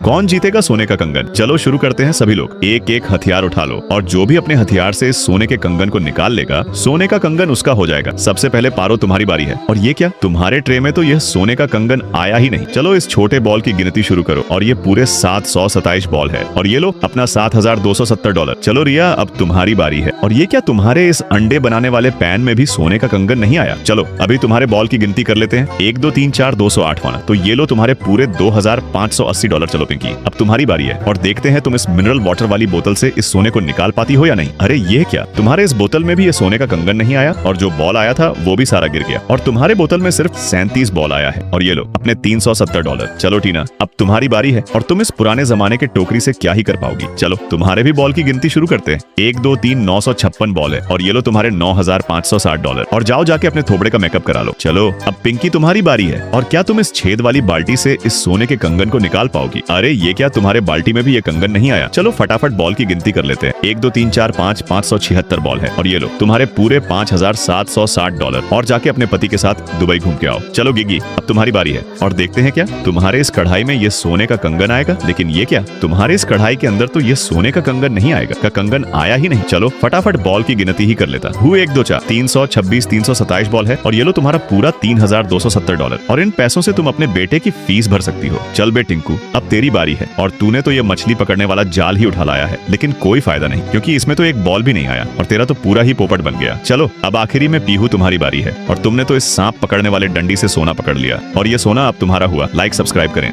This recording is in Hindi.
कौन जीतेगा सोने का कंगन? चलो शुरू करते हैं सभी लोग। एक एक हथियार उठा लो और जो भी अपने हथियार से इस सोने के कंगन को निकाल लेगा, सोने का कंगन उसका हो जाएगा। सबसे पहले पारो, तुम्हारी बारी है। और ये क्या, तुम्हारे ट्रे में तो यह सोने का कंगन आया ही नहीं। चलो इस छोटे बॉल की गिनती शुरू करो और ये पूरे 727 बॉल है। और ये लो अपना $7,270। चलो रिया, अब तुम्हारी बारी है। और ये क्या, तुम्हारे इस अंडे बनाने वाले पैन में भी सोने का कंगन नहीं आया। चलो अभी तुम्हारे बॉल की गिनती कर लेते हैं। 1 2 3 4 208 होना। तो ये लो तुम्हारे पूरे $2,580। चलो पिंकी, अब तुम्हारी बारी है और देखते हैं तुम इस मिनरल वाटर वाली बोतल से इस सोने को निकाल पाती हो या नहीं। अरे ये क्या, तुम्हारे इस बोतल में भी ये सोने का कंगन नहीं आया और जो बॉल आया था वो भी सारा गिर गया। और तुम्हारे बोतल में सिर्फ 37 बॉल आया है। और ये लो अपने $370। चलो टीना, अब तुम्हारी बारी है और तुम इस पुराने जमाने के टोकरी से क्या ही कर पाओगी। चलो तुम्हारे भी बॉल की गिनती शुरू करते हैं। 1 2 3 956 बॉल है और ये लो तुम्हारे $9,560। और जाओ जाके अपने थोबड़े का मेकअप करा लो। चलो अब पिंकी तुम्हारी बारी है और क्या तुम इस छेद वाली बाल्टी से इस सोने के कंगन को निकाल पाओगी? अरे ये क्या, तुम्हारे बाल्टी में भी ये कंगन नहीं आया। चलो फटाफट बॉल की गिनती कर लेते हैं। 1 2 3 4 5 576 बॉल है और ये लो तुम्हारे पूरे $5,760। और जाके अपने पति के साथ दुबई घूम के आओ। चलो गिगी, अब तुम्हारी बारी है और देखते हैं क्या तुम्हारे इस कढ़ाई में ये सोने का कंगन आएगा। लेकिन ये क्या, तुम्हारे इस कढ़ाई के अंदर तो ये सोने का कंगन नहीं आएगा, का कंगन आया ही नहीं। चलो फटाफट बॉल की गिनती ही कर लेता हूँ। 1 2 4 326 327 बॉल है और ये लो तुम्हारा पूरा $3,270। और इन पैसों से तुम अपने बेटे की फीस भर सकती हो। चल बे टिंकू, अब तेरी बारी है और तूने तो ये मछली पकड़ने वाला जाल ही उठा लाया है, लेकिन कोई फायदा नहीं क्योंकि इसमें तो एक बॉल भी नहीं आया और तेरा तो पूरा ही पोपट बन गया। चलो अब आखिरी में पीहू तुम्हारी बारी है और तुमने तो इस सांप पकड़ने वाले डंडी से सोना पकड़ लिया और ये सोना अब तुम्हारा हुआ। लाइक सब्सक्राइब करें।